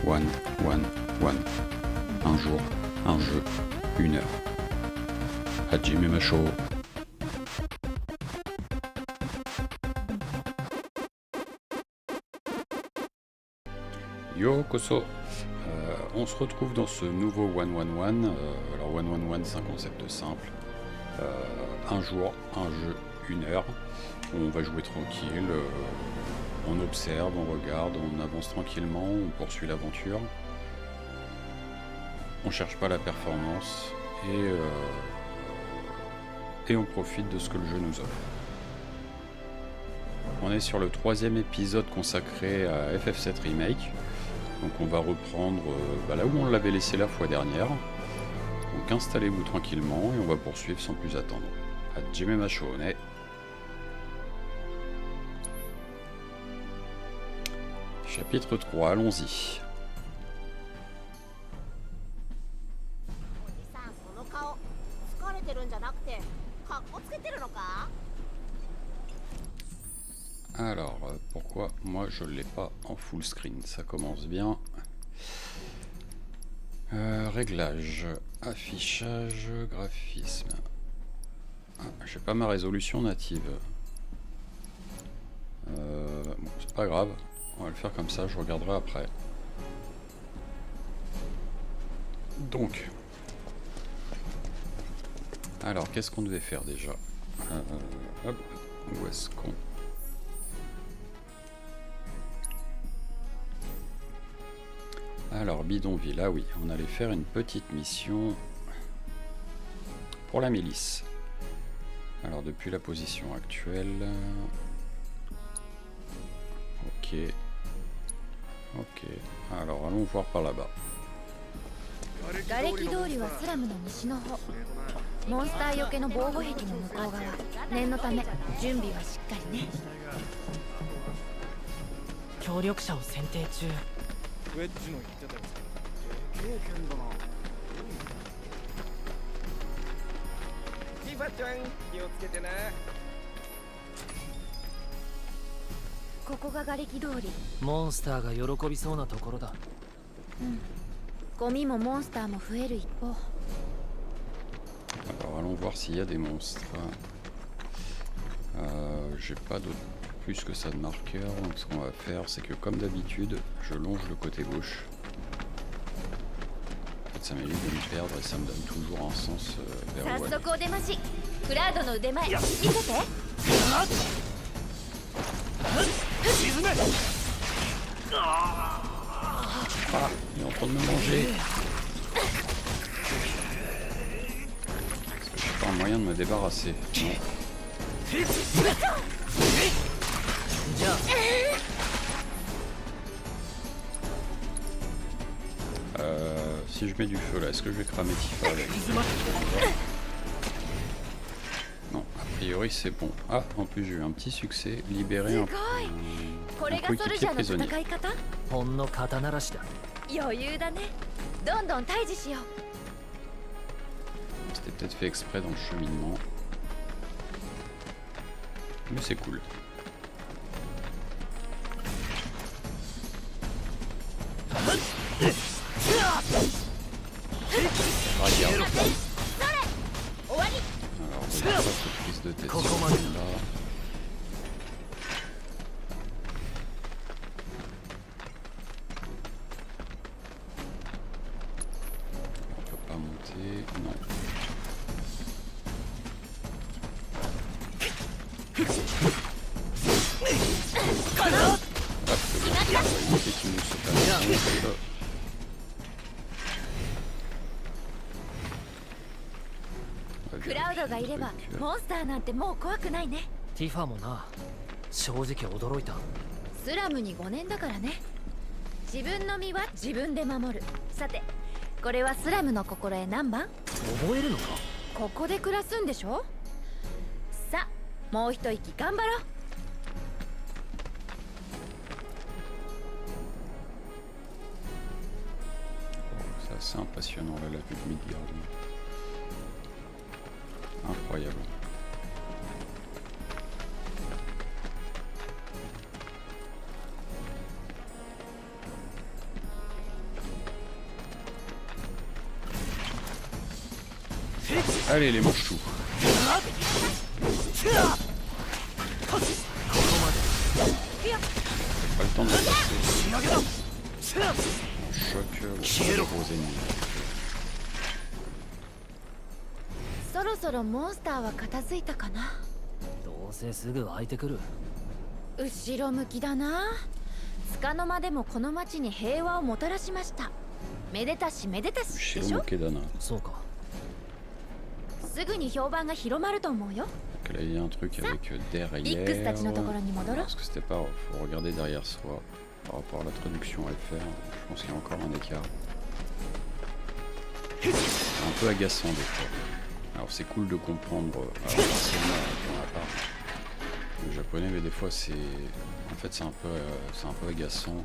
One, one, one. Un jour, un jeu, une heure. Hajime Macho. Yo Koso. On se retrouve dans ce nouveau 111. Alors 111 c'est un concept simple. Un jour, un jeu, une heure. On va jouer tranquille. On observe, on regarde, on avance tranquillement, on poursuit l'aventure. On cherche pas la performance et on profite de ce que le jeu nous offre. On est sur le 3e épisode consacré à FF7 Remake. Donc on va reprendre là où on l'avait laissé la fois dernière. Donc installez-vous tranquillement et on va poursuivre sans plus attendre. Hajime Macho. Chapitre 3, allons-y. Alors, pourquoi moi je l'ai pas en full screen? Ça commence bien. Réglage, affichage, graphisme. J'ai pas ma résolution native. Bon, c'est pas grave. On va le faire comme ça, je regarderai après. Donc. Alors, qu'est-ce qu'on devait faire déjà? Hop, où est-ce qu'on... Alors, bidonville, ah oui, on allait faire une petite mission pour la milice. Alors, depuis la position actuelle... Ok. Ok. Alors, allons voir par là-bas. Alors allons voir s'il y a des monstres. J'ai pas de plus que ça de marqueur, donc ce qu'on va faire c'est que comme d'habitude je longe le côté gauche. En fait ça m'évite de me perdre et ça me donne toujours un sens vers où aller. Ah, il est en train de me manger. Est-ce que j'ai pas un moyen de me débarrasser? Non. Si je mets du feu là, est-ce que je vais cramer Tifa avec? Non, a priori c'est bon. Ah, en plus j'ai eu un petit succès, libérer un coéquipier prisonnier. C'était peut-être fait exprès dans le cheminement. Mais c'est cool. Regarde. Alors, on va pas cette prise de tête sur là. On peut pas monter. Non. C'est assez impressionnant là, la vue de Midgard. Incroyable. Allez les manches-tout. Pas le temps de passer. On choque les gros ennemis. そろそろモンスターは片付いたかな。どうせすぐ湧いてくる。後ろ向きだな。束の間でもこの町に平和をもたらしました。めでたしめでたしでしょ。そうか。すぐに評判が広まると思うよ。Là, il y a un truc avec derrière. Parce que c'était pas. Faut regarder derrière soi. Par rapport à la traduction à faire, je pense qu'il y a encore un écart. C'est un peu agaçant des fois. Alors c'est cool de comprendre partiellement pour ma part le japonais, mais des fois c'est. En fait c'est un peu agaçant.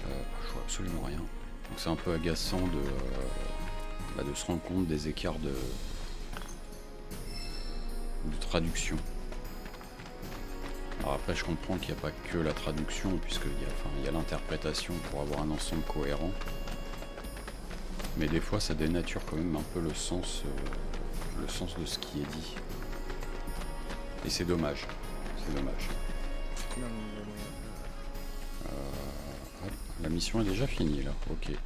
Je vois absolument rien. Donc c'est un peu agaçant de se rendre compte des écarts de traduction. Alors après je comprends qu'il n'y a pas que la traduction, puisqu'il y a l'interprétation pour avoir un ensemble cohérent. Mais des fois ça dénature quand même un peu le sens de ce qui est dit. Et c'est dommage. C'est dommage. La mission est déjà finie là, ok.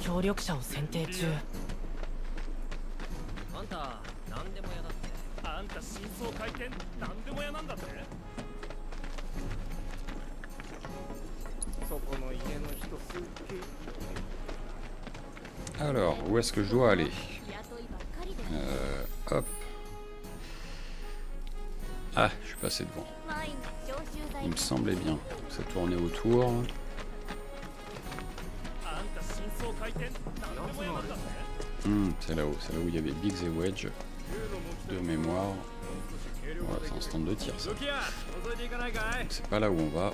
協力者を選定中。あんた何でも屋だって。あんた真相回転何でも屋なんだって。そこの家の人すっげえ。 Alors, où est-ce que je dois aller? Hop. Ah, je suis passé devant. Il me semblait bien. Ça tournait autour. C'est là-haut. C'est là où il y avait Biggs et Wedge. De mémoire. Voilà, c'est un stand de tir ça. C'est pas là où on va.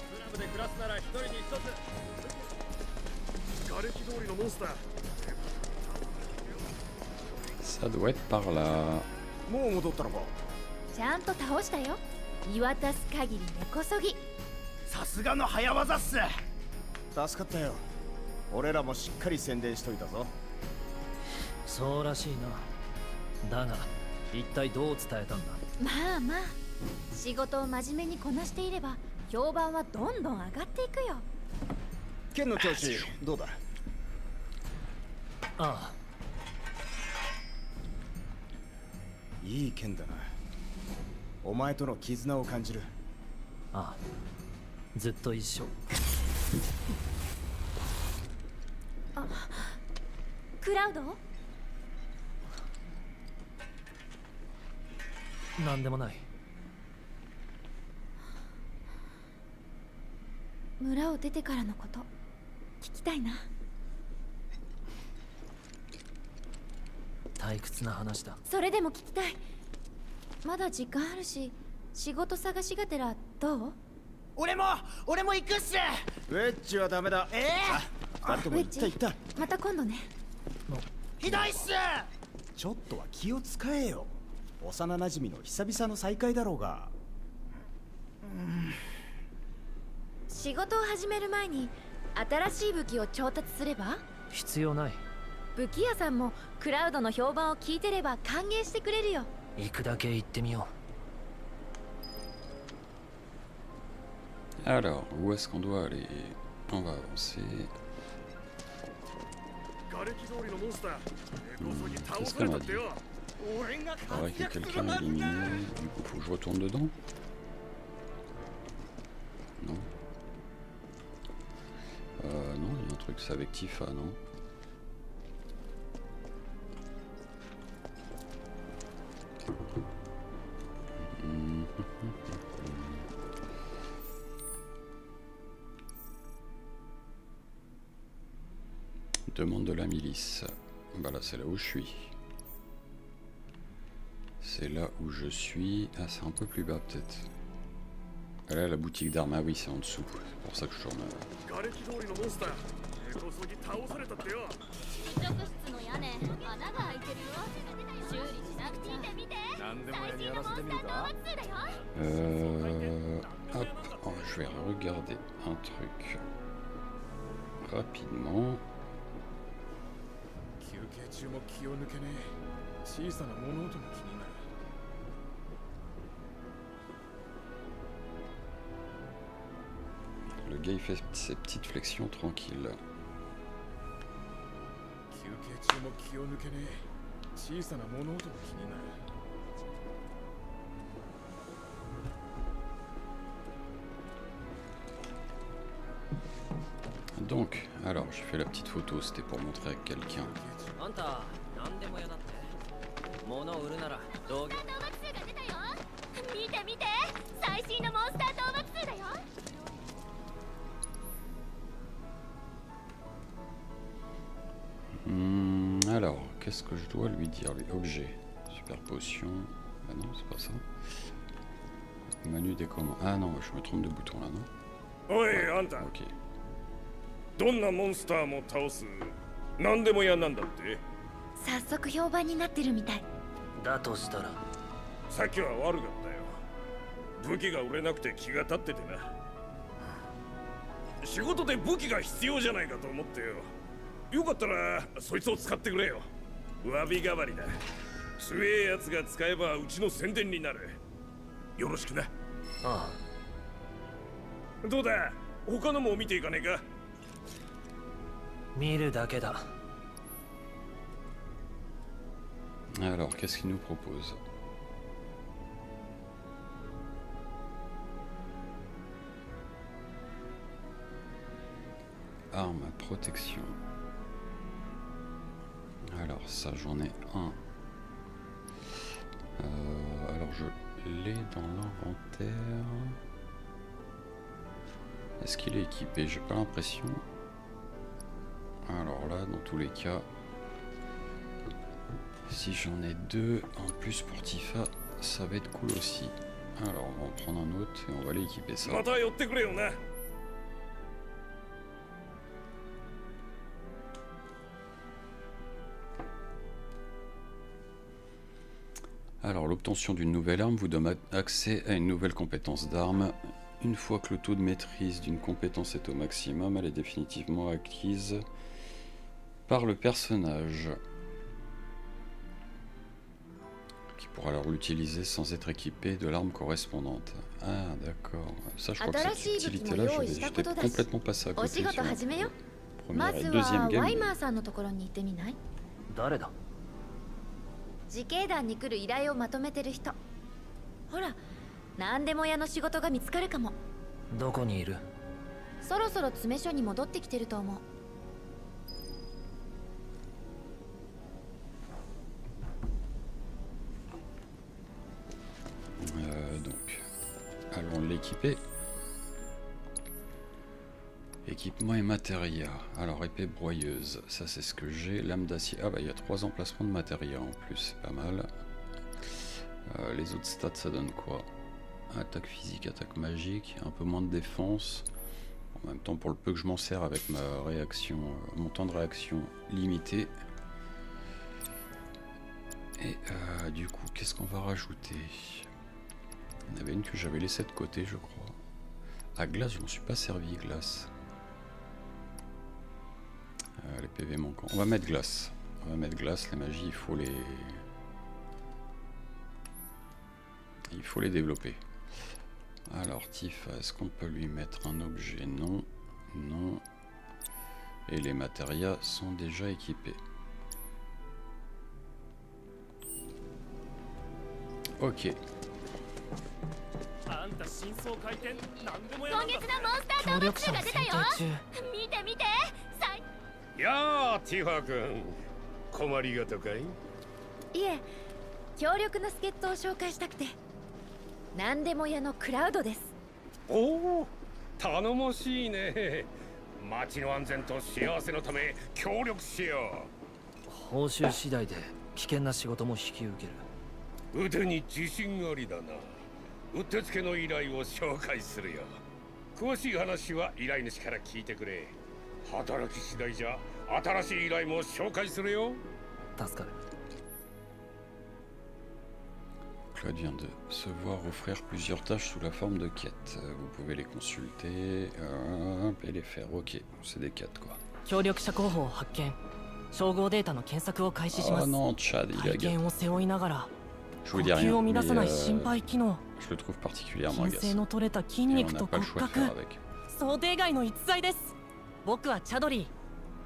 Ça doit être par là. もう戻ったのか。ちゃんと倒したよ。見渡す限り根こそぎ。さすがの早技っす。助かったよ。俺らもしっかり宣伝しといたぞ。そうらしいな。だが一体どう伝えたんだ。まあまあ、仕事を真面目にこなしていれば評判はどんどん上がっていくよ。剣の調子どうだ。ああ、いい剣だな。お前との絆を感じる。ああ、ずっと一緒。あ、クラウド？なんでもない。村を出てからのこと聞きたいな。退屈な話だ。それでも聞きたい。まだ時間あるし、仕事探しがてらどう？俺も行くっす。ウェッジはダメだ。二人とも行った。また今度ね。ひどいっす。ちょっとは気を使えよ。幼馴染の久々の再会だろうが。仕事を始める前に新しい武器を調達すれば？必要ない。武器屋さんもクラウドの評判を聞いてれば歓迎してくれるよ。行くだけ行ってみよう。Alors, où est-ce qu'on doit aller? On va avancer. Qu'est-ce qu'on a dit? Il paraît que quelqu'un est éliminé. Du coup, faut que je retourne dedans? Non. Non, il y a un truc, c'est avec Tifa, non? Demande de la milice. Bah là c'est là où je suis. C'est là où je suis. Ah c'est un peu plus bas peut-être. Ah là la boutique d'armes, ah oui c'est en dessous. C'est pour ça que je tourne. Hop, oh, je vais regarder un truc. rapidement. 休憩中も気を抜けねえ小さな物音も気になる Le gars il fait ses petites flexions tranquilles. 休憩中も気を抜けねえ小さな物音も気になる Donc, alors j'ai fait la petite photo, c'était pour montrer à quelqu'un. あんた何でも屋だって物を売るなら道具討伐数が出たよ。見て見て、最新のモンスター討伐数だよ。 Alors, qu'est-ce que je dois lui dire? Lui, objet, super potion. Ah non, c'est pas ça. Menu des commandes. Ah non, je me trompe de bouton là, non? おいあんた Ok. どんなモンスターも倒す何でも屋なんだって早速評判になってるみたい。だとしたらさっきは悪かったよ武器が売れなくて気が立っててな仕事で武器が必要じゃないかと思ってよよかったらそいつを使ってくれよ詫び代わりだ強えやつが使えばうちの宣伝になるよろしくなあどうだ他のも見ていかねえかあ見るだけだ Alors, qu'est-ce qu'il nous propose? Arme, protection. Alors ça j'en ai un. Alors je l'ai dans l'inventaire. Est-ce qu'il est équipé? J'ai pas l'impression. Alors là, dans tous les cas, si j'en ai deux en plus pour Tifa, ça va être cool aussi. Alors on va en prendre un autre et on va aller équiper ça. また寄ってくれよな Alors l'obtention d'une nouvelle arme vous donne accès à une nouvelle compétence d'arme. Une fois que le taux de maîtrise d'une compétence est au maximum, elle est définitivement acquise par le personnage, qui pourra alors l'utiliser sans être équipé de l'arme correspondante. Ah d'accord, ça je crois que cette utilité-là, j'étais complètement passé à お côté 仕 sur 事 la 始めよ。ま première ず et は deuxième ワイ game. マーさんのところに行ってみない？誰だ自警団に来る依頼をまとめてる人。ほら、何でも屋の仕事が見つかるかも。どこにいるそろそろ詰め所に戻ってきてると思う。Donc, allons l'équiper. Équipement et matériel. Alors, épée broyeuse, ça c'est ce que j'ai. Lame d'acier. Ah bah il y a 3 emplacements de matériel en plus, c'est pas mal. Les autres stats, ça donne quoi? Attaque physique, attaque magique, un peu moins de défense. En même temps, pour le peu que je m'en sers avec ma réaction, mon temps de réaction limité. Et du coup, qu'est-ce qu'on va rajouter? Il y en avait une que j'avais laissée de côté, je crois. Ah, glace, je m'en suis pas servi, glace. Les PV manquants. On va mettre glace. On va mettre glace, les magies, il faut les... Il faut les développer. Alors, Tifa, est-ce qu'on peut lui mettre un objet? Non. Non. Et les matérias sont déjà équipés. Ok. あんた真相回転何でもやな今んだって月のモンスター討伐数が出たよ。見て見て。やあティファ君困りごとかいいえ、強力な助っ人を紹介したくて。何でも屋のクラウドです。おお頼もしいね町の安全と幸せのため協力しよ報酬次第で危険な仕事も引き受けるう腕に自信ありだなうってつけの依頼を紹介するよ詳しい話は依頼主から聞いてくれ働き次第じゃ新しい依頼も紹介するよ助かる Cloud vient de se voir offrir plusieurs tâches sous la forme de quêtes. Vous pouvez les consulter et les faire. Ok, c'est des quêtes quoi. 協力者候補を発見。照合データの検索を開始しま Oh す。 non, Chad, il 体 a 験を背負いながら Je 呼 vous dis 吸 rien, を mais 乱さない心肺機能、 je le trouve particulièrement 筋性 agaçant. の取れた筋 Et on 肉 n'a と pas le 骨 choix de 格、 faire avec. 想定外の逸材です。僕はチャドリー、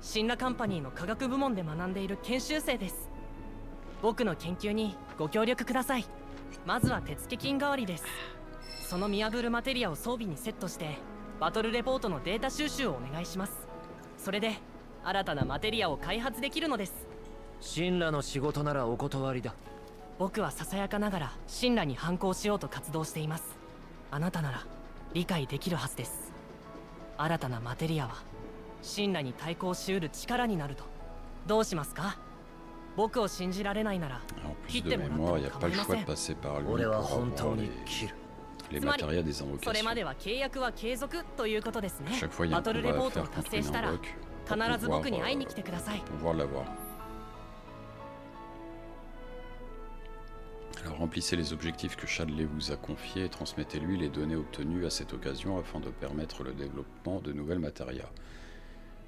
シンラカンパニーの科学部門で学んでいる研修生です。僕の研究にご協力ください。まずは手付金代わりです。その見破るマテリアを装備にセットしてバトルレポートのデータ収集をお願いします。それで新たなマテリアを開発できるのです。神羅の仕事ならお断りだ。僕はささやかながら神羅に反抗しようと活動しています。あなたなら理解できるはずです。新たなマテリアは神羅に対抗しうる力になると。どうしますか？僕を信じられないなら En 切 plus って de もらっ mémoire, il て n'y a も pas 構 le いま choix せ de ん。 passer par lui 俺 pour は本当 avoir に切る。 les つまり matérias des それま invocations. では契約は継続ということですね。 Chaque fois, il y a バ un トルレポ combat ー à トを faire 達 contre 成 une したら invoque 必ず pour 僕に会いに来てください。 pouvoir l'avoir. Alors remplissez les objectifs que Chadley vous a confiés et transmettez-lui les données obtenues à cette occasion afin de permettre le développement de nouvelles matérias.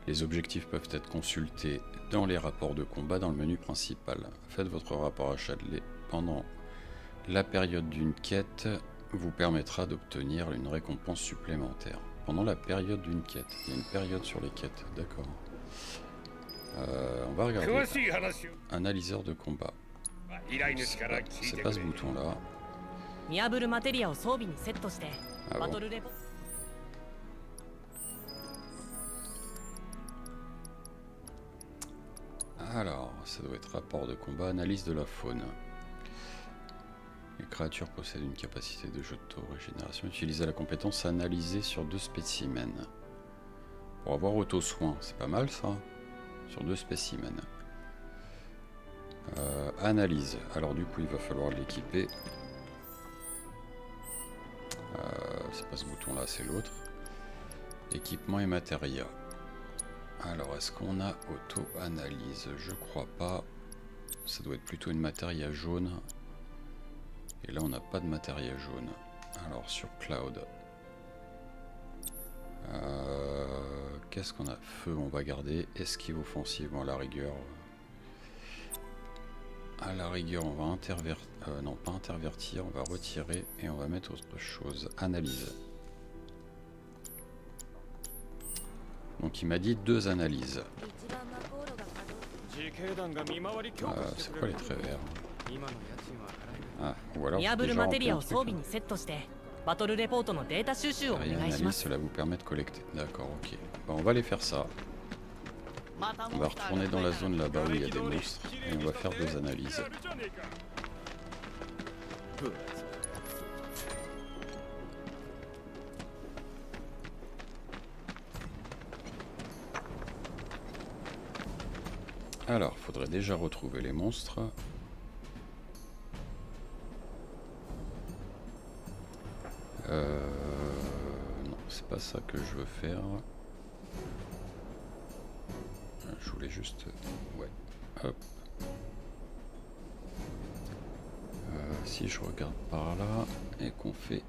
Les objectifs peuvent être consultés dans les rapports de combat dans le menu principal. Faites votre rapport à Chadley pendant la période d'une quête vous permettra d'obtenir une récompense supplémentaire. Pendant la période d'une quête. Il y a une période sur les quêtes, d'accord. On va regarder. 詳しい話を Analyseur de combat. 依頼主から聞い C'est て pas く ce れ。 bouton là. 見破るマテリアを装備にセットしてあバトルレポ Alors, ça doit être rapport de combat, analyse de la faune. Les créatures possèdent une capacité de jeu d'auto-régénération. Utilisez la compétence analyser sur 2 spécimens. Pour avoir auto-soin, c'est pas mal ça. Sur 2 spécimens. Analyse. Alors du coup, il va falloir l'équiper. C'est pas ce bouton là, c'est l'autre. Équipement et matériel. Alors, est-ce qu'on a auto-analyse? Je crois pas. Ça doit être plutôt une matériel jaune. Et là, on n'a pas de matériel jaune. Alors, sur Cloud. Qu'est-ce qu'on a? Feu, on va garder. Esquive offensive, bon, à la rigueur. À la rigueur, on va intervertir. Non, pas intervertir, on va retirer et on va mettre autre chose. Analyse. Donc il m'a dit 2 analyses. C'est quoi les traits verts? Ah, ou alors 見破る déjà マテ rempli リア un を truc. 装備にセットしてバトルレポートのデータ収集をお願 Rien いし analyse, ます。 cela vous permet de collecter. D'accord, ok. Bah, on va aller faire ça. On va retourner dans la zone là-bas où il y a des monstres et on va faire 2 analyses. Alors, faudrait déjà retrouver les monstres. Non, c'est pas ça que je veux faire. Je voulais juste... Ouais. Hop. Si je regarde par là et qu'on fait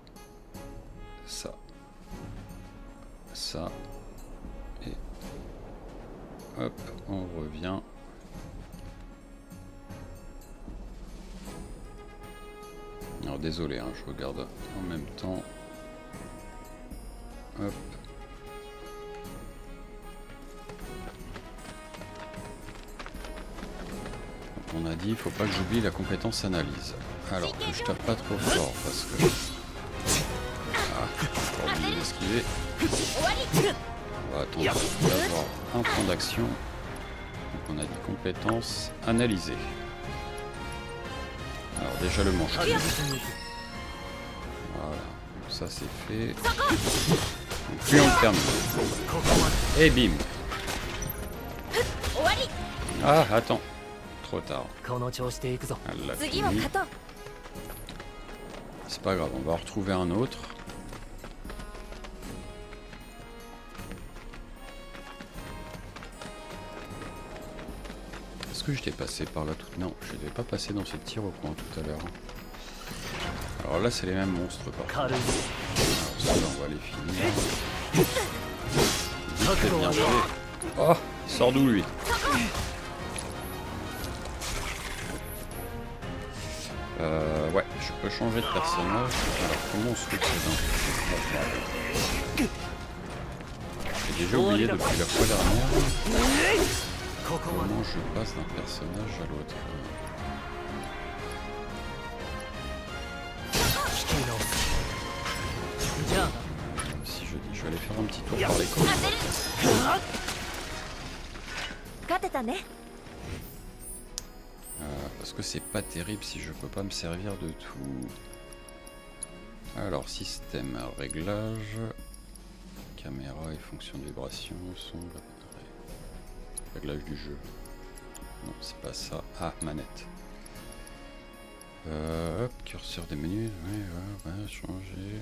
ça. Ça. Et... Hop, on revient. Alors désolé, hein, je regarde en même temps. Hop. On a dit, il faut pas que j'oublie la compétence analyse. Alors que je tape pas trop fort parce que... Ah, j'ai pas oublié d'esquiver. On va attendre d'avoir un point d'action. Donc on a dit compétence analyser. Alors déjà le manche. Voilà, donc ça c'est fait. Donc puis on le termine. Et bim. Ah attends. Trop tard. この調子でいくぞ。 Elle l'a 次は fini. 勝とう。 C'est pas grave, on va en retrouver un autre. Est-ce que j'étais passé par là tout... Non, je n'étais pas passé dans ce petit recoin tout à l'heure. Alors là, c'est les mêmes monstres par contre. 軽い Alors ceux-là, on va les finir. Très bien joué. Oh, il sort d'où lui? Ouais, je peux changer de personnage. Alors comment on switch les J'ai déjà oublié depuis la fois dernière ここまで comment je passe d'un personnage à l'autre. 引き直すじゃあ Si je dis, je vais aller faire un petit tour par les coins. 勝てたね。 Parce que c'est pas terrible si je peux pas me servir de tout. Alors système, réglage, caméra et fonction de vibration, son, réglage du jeu. Non, c'est pas ça. Ah, manette. Hop, curseur des menus, ouais, changer.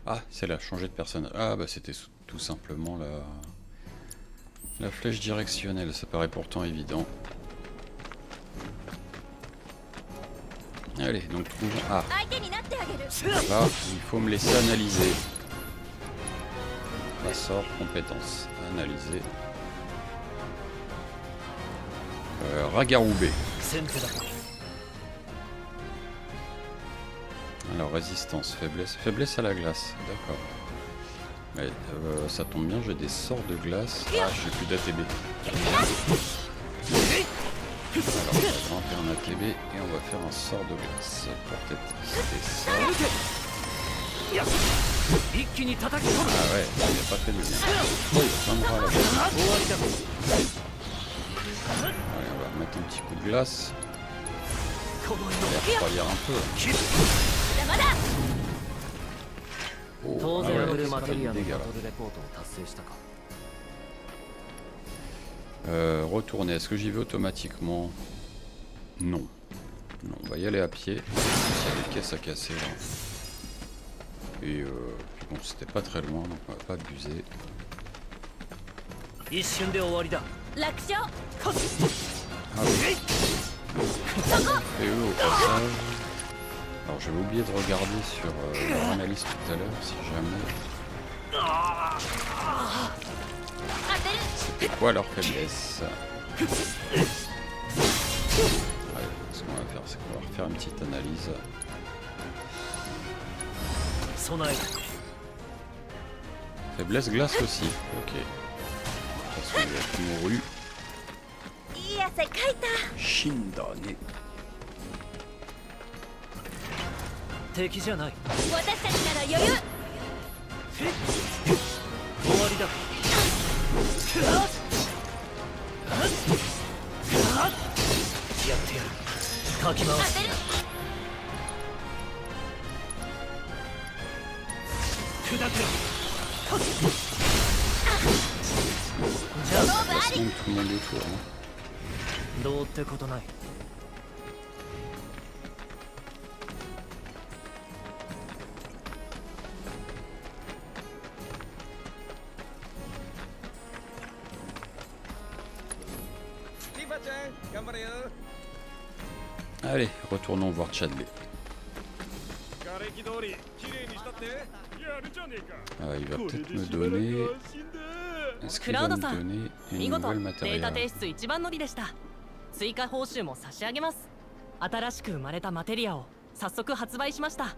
Ah, c'est là, changer de personnage. Ah, bah c'était tout simplement la flèche directionnelle, ça paraît pourtant évident. Allez, donc trouvons... Ah, 相手になってあげる。 là, il faut me laisser analyser. Là sort, compétence, analyser. Ragaroubé. 先手だ Alors résistance, faiblesse à la glace, d'accord. Mais ça tombe bien, j'ai des sorts de glace. Ah, j'ai plus d'ATB. Alors on va grimper un ATB et on va faire un sort de glace pour tester ça. 一気に叩き込む Ah ouais, ça n'a pas fait de bien. Oh, il y a plein de bras là-bas. 終わりだ Allez, on va remettre un petit coup de glace. この On va refroidir un peu. まだ。 Oh, 当 ah 然 ouais, ブルー c'est マ pas テ du リアの dégât バ là. トルレポートを達成したか Retourner, est-ce que j'y vais automatiquement? Non. Non, on va y aller à pied. Il y a des caisses à casser là. Et bon, c'était pas très loin, donc on va pas abuser. 一瞬で終わりだ 楽勝。 Ah oui. Et eux au passage. Alors j'avais oublié de regarder sur leur analyse tout à l'heure, si jamais. 当てる。 C'était quoi leur faiblesse? Allez, ce qu'on va faire, c'est qu'on va refaire une petite analyse. 備え Faiblesse glace aussi, ok. Parce que j'ai mouru. いい汗かいた。 Shindane. 敵じゃない 私たちなら余裕。 終わりだやってやるかき回す当てる。砕けろじゃあ Placement de tout le monde autour. Hein. どうってことない Allez, retournons voir Chadley. 瓦礫通り綺麗にしたってやるじゃねえか Ah, il va peut-être me donner. Est-ce qu'il va me donner 見 une 事 nouvelle データ matériel? 提出一番乗りでした。追加報酬も差し上げます。新しく生まれたマテリアを早速発売しました。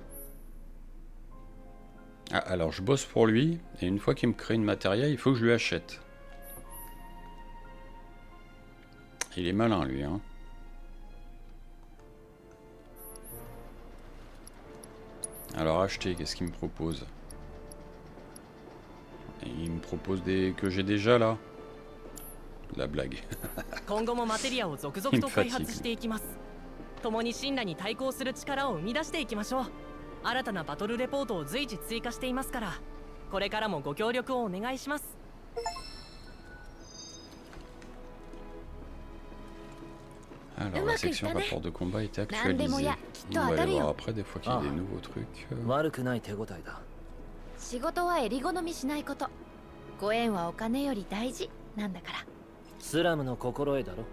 Ah, alors je bosse pour lui, et une fois qu'il me crée une matériel, il faut que je lui achète. Il est malin lui, hein. Alors acheter, qu'est-ce qu'il me propose? Et il me propose des que j'ai déjà là. La blague. 今後もマテリアを続々と開発していきます。共に神羅に対抗する力を生み出していきましょう。新たなバトルレポートを随時追加していますから、これからもご協力をお願いします。 Alors la section rapport de combat était actualisée. On va aller voir après des fois qu'il y a des nouveaux trucs. 悪くない手応えだ 仕事は襟好みしないこと。ご縁はお金より大事なんだから。スラムの心得だろ。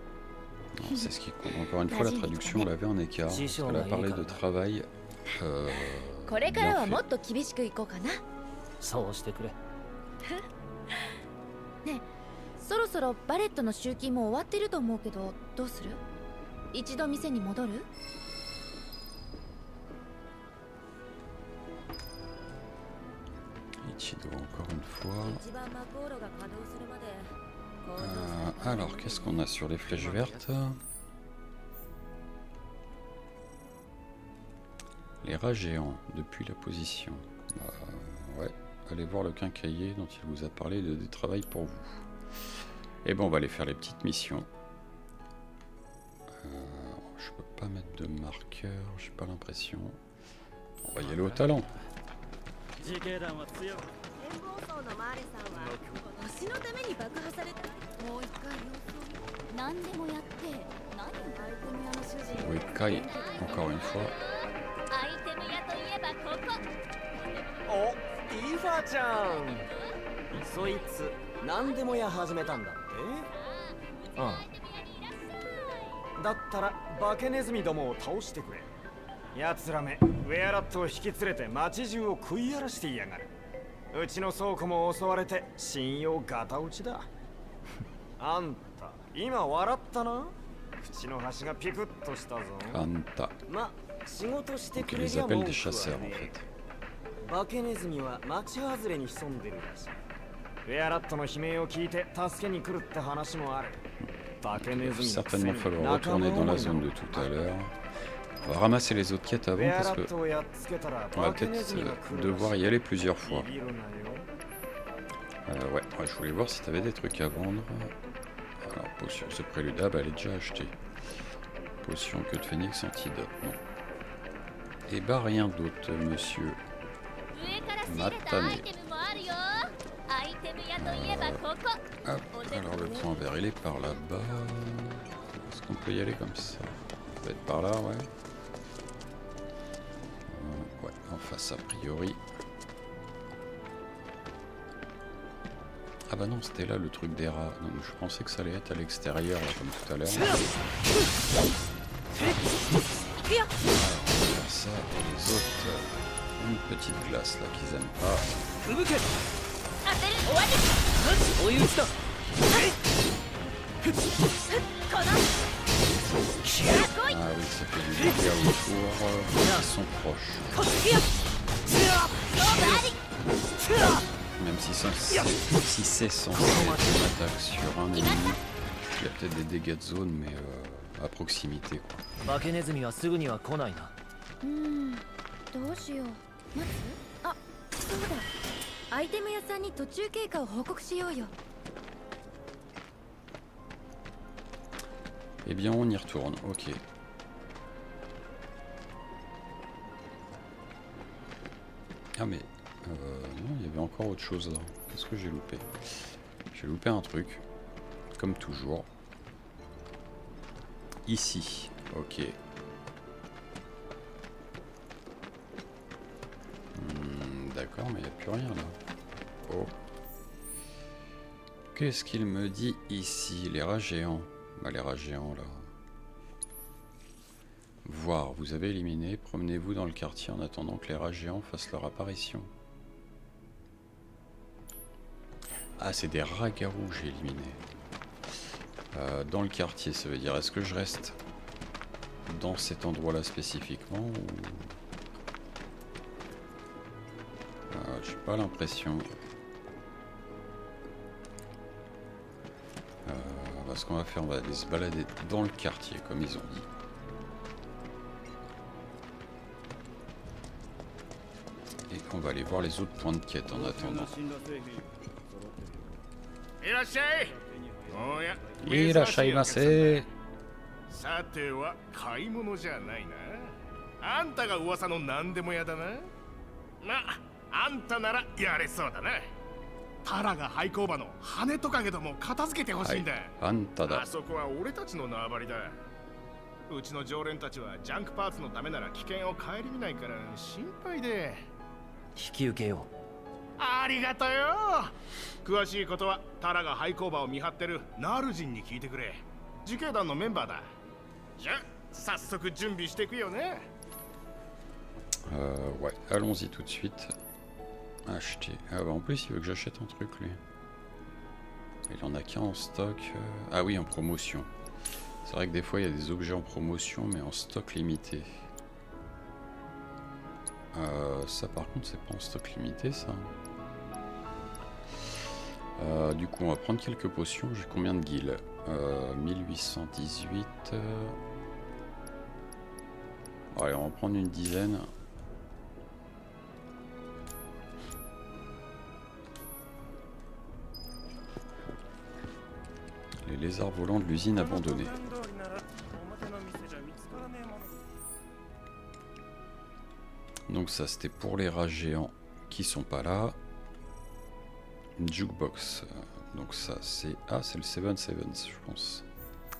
Alors, c'est ce qui compte. Encore une fois, la traduction, on l'avait en écart. Parce qu'elle a parlé de travail. これからは bien も fait. っと厳しくいこうかな。そうしてくれ。ねえ、そろそろバレットの集金も終わってると思うけど、どうする？一度店に戻る？ Ichido, encore une fois. Alors, qu'est-ce qu'on a sur les flèches vertes? Les rats géants, depuis la position. Ouais, allez voir le quincaillier dont il vous a parlé de des travail pour vous. Et bon, on va aller faire les petites missions. Je peux pas mettre de marqueur, j'ai pas l'impression. On va y aller au talent. 自警団は強い。展望層のマーレさんは星のために爆破された。もう一回様子を見。何でもやって何アイテム屋の主人。 Oui, Kai, encore une fois. アイテム屋といえばここ。お、イーファちゃん。そいつ何でもや始めたんだって。だったら化けネズミどもを倒してくれ。奴らめウェアラットを引き連れて街中を食い荒らしていやがる。うちの倉庫も襲われて信用ガタ落ちだ。あんた今笑ったな。口の端がピクッとしたぞ。 Anta. ま、仕事して Donc く il れ les りゃ appelle 文 des 句 chasseurs は en ね fait. 化けネズミは町外れに潜んでるらしい。ウェアラットの悲鳴を聞いて助けに来るって話もある。化け Il ネ va ズミのくせ certainement に falloir 仲間 retourner dans la 思い zone の de tout à l'heure. On va ramasser les autres quêtes ウ avant ェア parce ラ que ットをやっつけたら on va 化けネズ peut-être ミが来るらしい。 devoir y aller plusieurs fois. ビビるなよ。 Ouais, je voulais voir si tu avais des trucs à vendre. Alors, potion, ce prélude, ah bah elle est déjà achetée. Potion, queue de phénix, antidote, non. Et bah rien d'autre, monsieur. 上から仕入れたアイテムもあるよ。アイテム屋といえばここ。 Hop, alors le point vert, il est par là-bas. Est-ce qu'on peut y aller comme ça? Ça va être par là, ouais. Ouais, en face a priori. Ah bah non, c'était là le truc des rats. Donc je pensais que ça allait être à l'extérieur, là, comme tout à l'heure. Alors, on va faire ça, et les autres, une petite glace là qu'ils aiment pas. ふぶけ。当てる終わり。追い打ちだ。この Ah oui, ça fait du dégâts autour, ils sont proches. こっちや。 Même si c'est censé être une attaque sur un ennemi, il y a peut-être des dégâts de zone, mais à proximité quoi. 化けネズミはすぐには来ないな。どうしよう。待つ？あ、そうだ。アイテム屋さんに途中経過を報告しようよ。 Eh bien on y retourne, ok. Ah mais... non, il y avait encore autre chose là. Qu'est-ce que j'ai loupé? J'ai loupé un truc. Comme toujours. Ici. Ok. D'accord, mais il n'y a plus rien là. Oh. Qu'est-ce qu'il me dit ici? Les rats géants. Bah les rats géants là. Voir, vous avez éliminé. Promenez-vous dans le quartier en attendant que les rats géants fassent leur apparition. Ah, c'est des rats-garous que j'ai éliminés. Dans le quartier, ça veut dire, est-ce que je reste dans cet endroit-là spécifiquement ou... j'ai pas l'impression. Ce qu'on va faire, on va aller se balader dans le quartier, comme ils ont dit. Et on va aller voir les autres points de quête en attendant. いらっしゃい。おや、いらっしゃいませ。さては買い物じゃないな。あんたが噂の何でもやだな。まあ、あんたならやれそうだな。タラが廃工場の羽トカゲども片付けてほしいんだ。あんただ。あそこは俺たちの縄張りだ。うちの常連たちはジャンクパーツのためなら危険を顧みないから心配で。引き受けよう。ありがとよ。詳しいことはタラが廃工場を見張ってるナルジンに聞いてくれ。自警団のメンバーだ。じゃ早速準備していくよね。Ouais, allons-y tout de suite. Acheter. Ah bah en plus il veut que j'achète un truc lui. Il en a qu'un en stock. Ah oui, en promotion. C'est vrai que des fois il y a des objets en promotion mais en stock limité. Ça par contre c'est pas en stock limité ça. Du coup on va prendre quelques potions. J'ai combien de guilds 1818. Allez, on va prendre une dizaine. Les lézards volants de l'usine abandonnée. Donc ça c'était pour les rats géants qui sont pas là. Une jukebox. Donc ça c'est... Ah c'est le Seven Sevens je pense.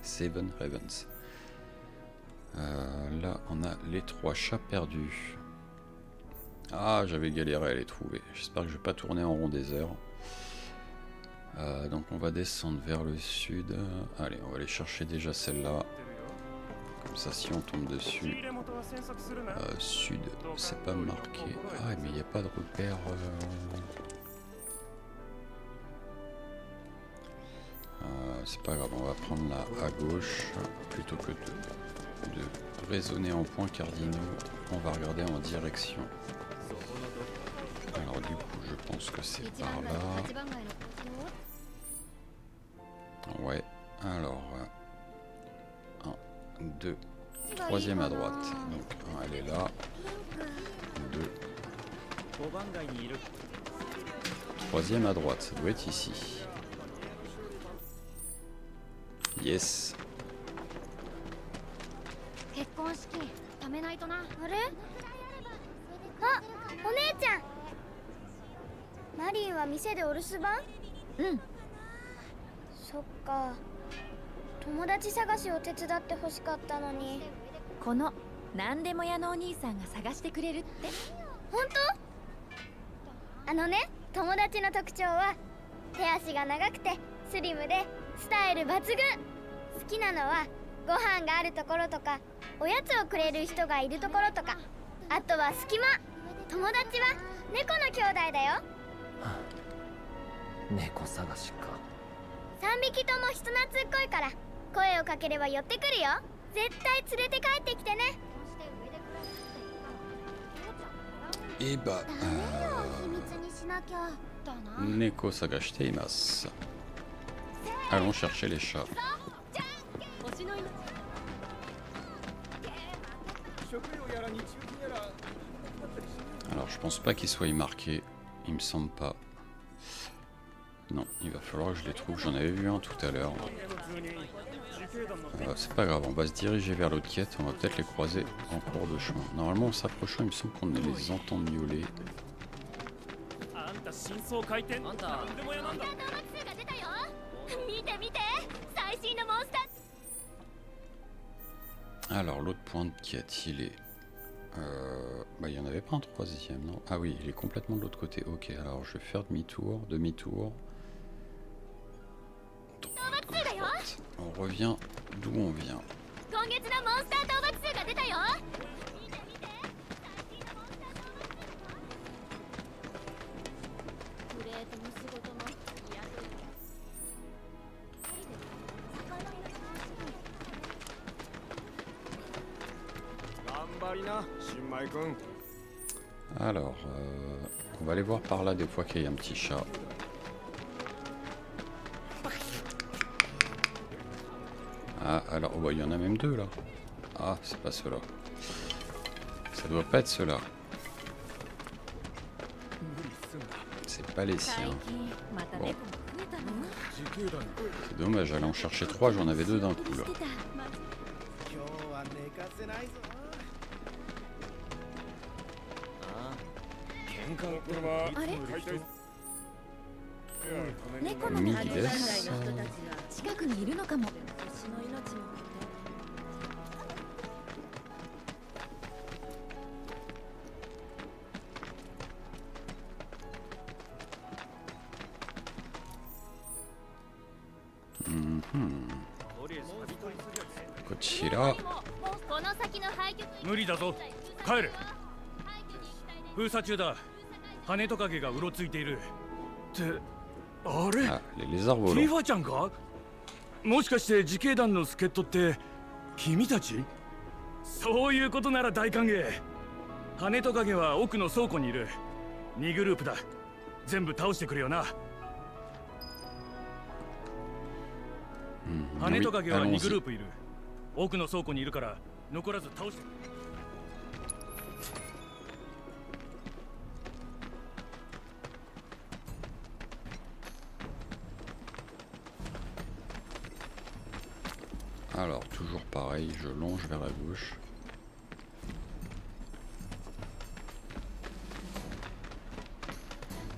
Seven Ravens. Là on a les 3 chats perdus. Ah j'avais galéré à les trouver. J'espère que je vais pas tourner en rond des heures. Donc on va descendre vers le sud. Allez, on va aller chercher déjà celle-là. Comme ça, si on tombe dessus. Sud, c'est pas marqué. Ah, mais il n'y a pas de repère. C'est pas grave, on va prendre là à gauche. Plutôt que de raisonner en points cardinaux, on va regarder en direction. Alors, du coup, je pense que c'est par là. Ouais, alors 1, 2, troisième à droite. Donc elle est là. 2. Troisième à droite, ça doit être ici. Yes. 結婚式貯めないとな。あれ？あ、お姉ちゃん。マリンは店でお留守番？うん。そっか。友達探しを手伝って欲しかったのに。この何でも屋のお兄さんが探してくれるって。本当？あのね、友達の特徴は手足が長くてスリムでスタイル抜群。好きなのはご飯があるところとか、おやつをくれる人がいるところとか、あとは隙間。友達は猫の兄弟だよ。猫探しか。3匹とも人懐っこいから声をかければ寄ってくるよ。絶対連れて帰ってきてね。Et bah, Neko sagashite imasu. Allons chercher les chats. Alors je pense pas qu'ils soient marqués, il me semble pas. Non, il va falloir que je les trouve, j'en avais vu un tout à l'heure. C'est pas grave, on va se diriger vers l'autre quête, on va peut-être les croiser en cours de chemin. Normalement en s'approchant, il me semble qu'on les entend miauler. Alors l'autre point de quête, il est... bah il y en avait pas un troisième, non? Ah oui, il est complètement de l'autre côté. Ok, alors je vais faire demi-tour, demi-tour. On revient d'où on vient. Alors, on va aller voir par là des fois qu'il y a un petit chat. Ah, alors, oh, bah, il y en a même deux là. Ah, c'est pas ceux-là. Ça doit pas être ceux-là. C'est pas les siens. Bon. C'est dommage, j'allais en chercher 3, j'en avais 2 d'un coup là. Midi des. qui est là. この先の廃墟無理だぞ帰れ封鎖中だ羽トカゲがうろついているってあれ Ah, les lézards ティ volants. ファちゃんかもしかして自警団の助っ人って君たちそういうことなら大歓迎羽トカゲは奥の倉庫にいる2グループだ全部倒してくれよな Hmm, 羽 oui, トカゲは2 allons-y. グループいる奥の倉庫にいるから残らず倒して Alors, toujours pareil, je longe vers la gauche.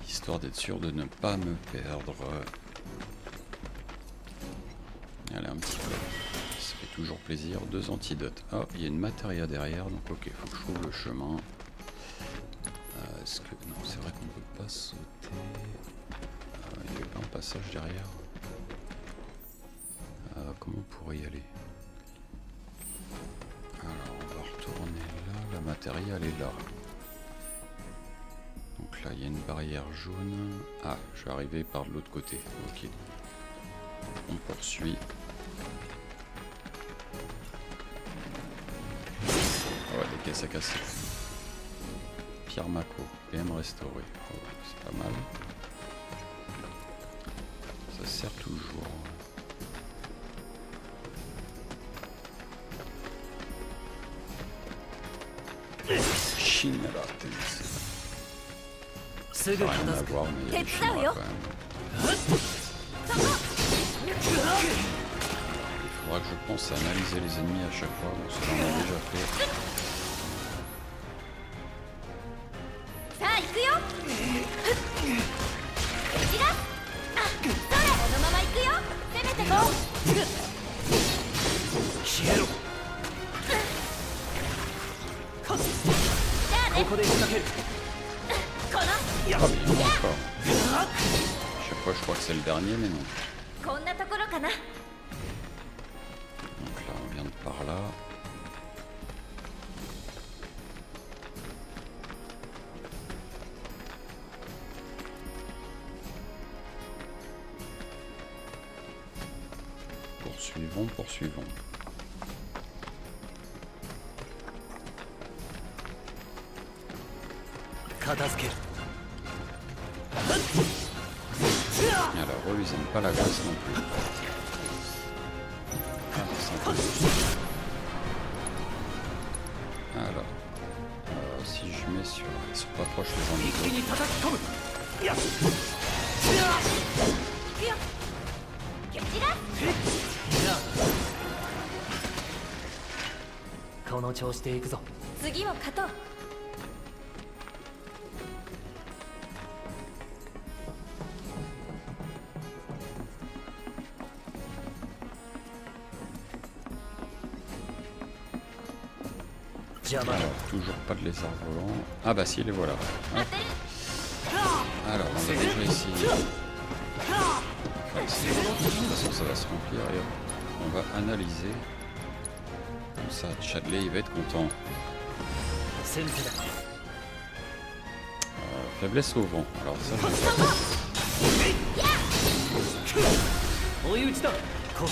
Histoire d'être sûr de ne pas me perdre. Allez, un petit peu. Ça fait toujours plaisir. 2 antidotes. Oh, il y a une matéria derrière, donc ok, faut que je trouve le chemin. Est-ce que... Non, c'est vrai qu'on peut pas sauter. Il n'y avait pas un passage derrière. Comment on pourrait y aller? Alors on va retourner là, la matéria elle est là. Donc là il y a une barrière jaune. Ah, je vais arriver par de l'autre côté. Ok. On poursuit. Ah ouais, des caisses à casser. Pierre Mako, PM restauré. Oh, c'est pas mal. Ça sert toujours. Shinra Tensei. すぐ Rien 片 à 付く voir, mais il y a du Shinra quand même. Il faudra que je pense à analyser les ennemis à chaque fois, bon, ça j'en ai déjà fait. さあ行くよこちらあそれこのまま行くよ攻めてこ消えろじゃあねここで仕掛けるこの Ah, mais il y en a encore. Chaque fois je crois que c'est le dernier, mais non. こんなところかな Donc là on vient de par là. Poursuivons, poursuivons. Alors eux ils aiment pas la glace non plus. Ah, c'est un peu juste. Alors, si je mets sur... Ils sont pas proches les uns des autres. この調子で行くぞ次を勝とう Alors, toujours pas de lézard volant. Ah bah si, les voilà. Hop. Alors, on va déjà essayé. Enfin, essayer. De toute façon, ça va se remplir et hop, on va analyser. Comme ça, Chadley, il va être content. Faiblesse au vent. Alors ça, je vais pas. 追い打ちだここまで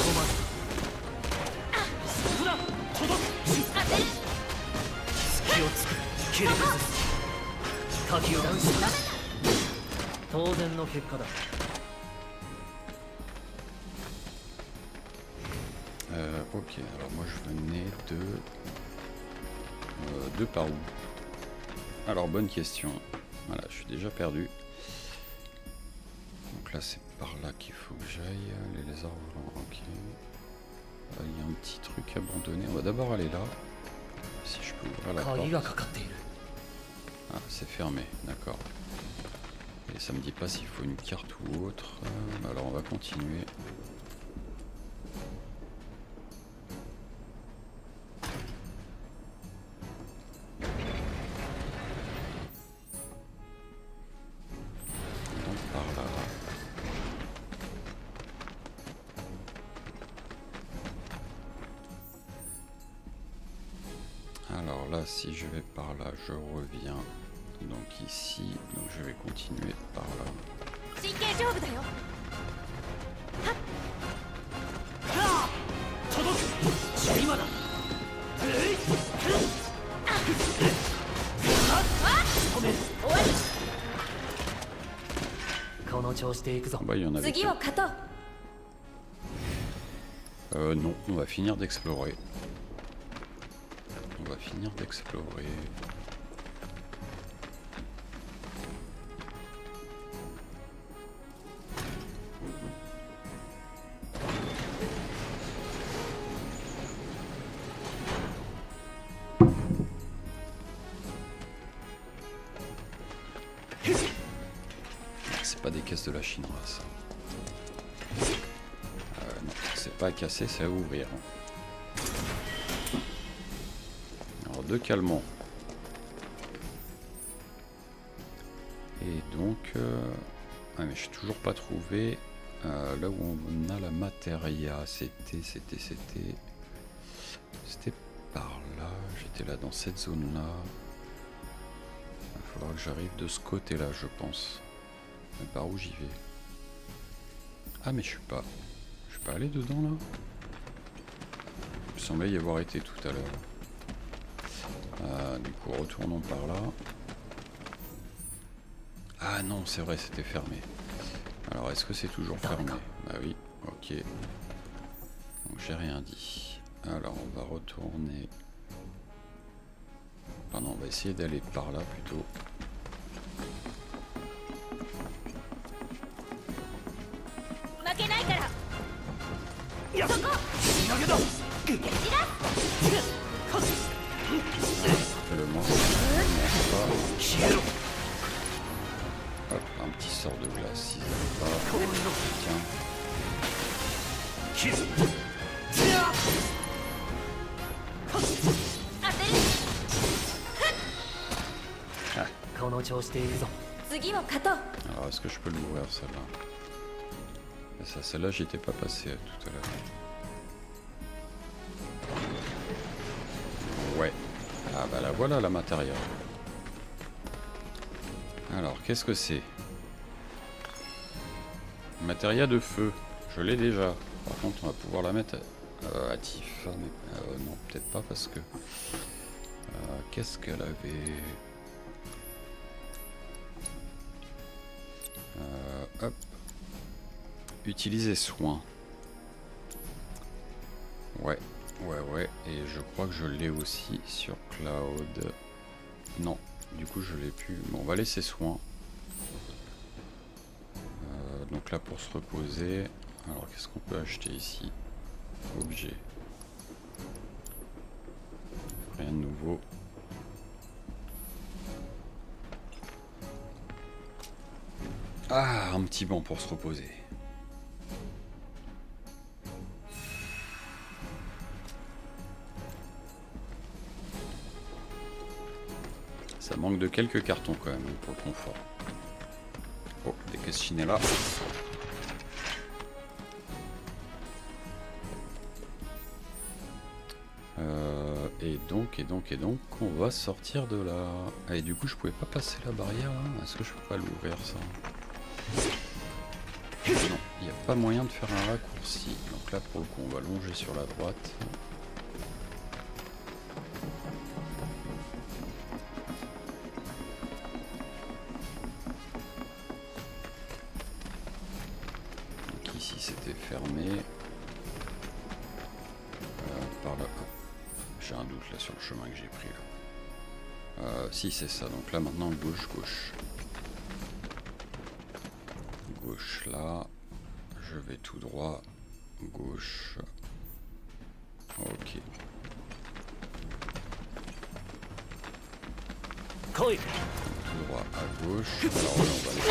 そこだ届く隙をつく切り崩す火器を断した当然の結果だ Ok, alors moi je venais de par où? Alors bonne question. Voilà, je suis déjà perdu. Donc là c'est par là qu'il faut que j'aille. Les lézards volants, ok. Il y a un petit truc abandonné. On va d'abord aller là. Si je peux ouvrir la porte. Ah, c'est fermé, d'accord. Et ça me dit pas s'il faut une carte ou autre. Alors on va continuer. Donc par là. Alors là, si je vais par là, je reviens. Donc ici, donc je vais continuer par là. 真剣勝負だよ。届く今だ終わり。この調子でいくぞ Ah bah, il y en avait 次を勝とう。 Non, on va finir d'explorer. On va finir d'explorer. C'est pas des caisses de la Shinra, ça. Non, c'est pas à casser, c'est à ouvrir. Alors, deux calmants. Et donc... Ah, mais j'ai toujours pas trouvé là où on a la matéria. C'était par là. J'étais là dans cette zone-là. Il va falloir que j'arrive de ce côté-là, je pense. Mais par où j'y vais? Ah, mais je suis pas allé dedans là? Il me semblait y avoir été tout à l'heure. Du coup, retournons par là. Ah non, c'est vrai, c'était fermé. Alors, est-ce que c'est toujours fermé? Ah oui, ok. Donc, j'ai rien dit. Alors, on va retourner. Ah non, on va essayer d'aller par là plutôt. Le mange pas. Hop, un petit sort de glace si ça ne pas. Tiens. Ah. Alors est-ce que je peux l'ouvrir celle-là? Ça, celle-là j'y étais pas passé tout à l'heure. Ouais. Ah bah là voilà la matéria. Alors qu'est-ce que c'est? Matéria de feu. Je l'ai déjà. Par contre on va pouvoir la mettre à Tifa. Mais non peut-être pas parce que... qu'est-ce qu'elle avait? Hop. Utiliser soin. Ouais. Et je crois que je l'ai aussi sur Cloud. Non. Du coup je l'ai plus. Bon, on va laisser soin. Donc là pour se reposer. Alors qu'est-ce qu'on peut acheter ici? Objet. Rien de nouveau. Ah, un petit banc pour se reposer. Ça manque de quelques cartons quand même pour le confort. Oh, des caisses chinella. Et donc, on va sortir de là. Ah, et du coup, je pouvais pas passer la barrière là. Est-ce que je peux pas l'ouvrir ça? Non, il n'y a pas moyen de faire un raccourci. Donc là, pour le coup, on va longer sur la droite. Donc ici, c'était fermé. Par là. J'ai un doute là sur le chemin que j'ai pris là. Si c'est ça, donc là maintenant gauche. Gauche là. Je vais tout droit. Gauche. Ok. Tout droit à gauche. Alors là on va aller.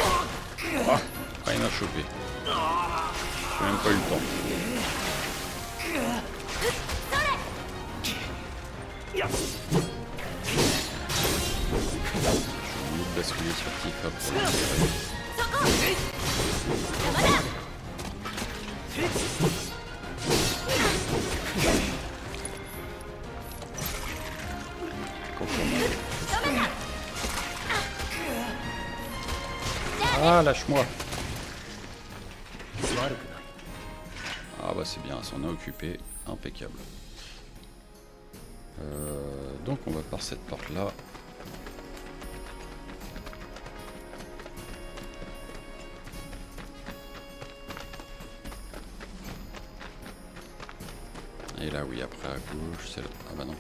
Ah, rien à choper. J'ai même pas eu le temps. J'ai oublié de basculer sur Tifa pour le tirer. Ah, lâche-moi. Ah bah c'est bien, s'en est occupé, impeccable. Donc on va par cette porte là. Et là oui, après à gauche, c'est là. Ah bah non.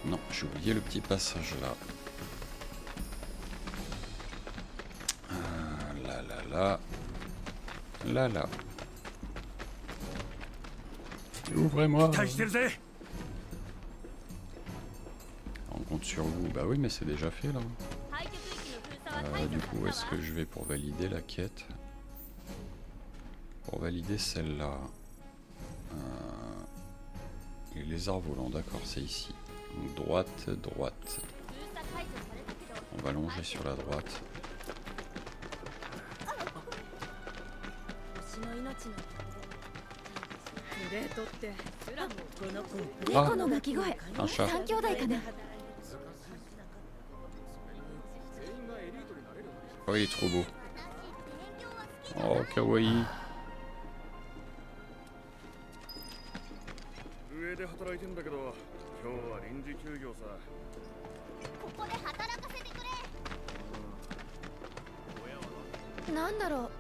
Non, j'ai oublié le petit passage là. Là. Ouvrez-moi. On compte sur vous. Bah oui, mais c'est déjà fait là. Du coup, où est-ce que je vais pour valider la quête? Pour valider celle-là. Les lézards volants, d'accord, c'est ici. Donc, droite. On va longer sur la droite. Ah, un chat. Oh, il est trop beau. Oh, kawaii. 上で働いてんだけど、今日は臨時休業さ。ここで働かせてくれ。なんだろう。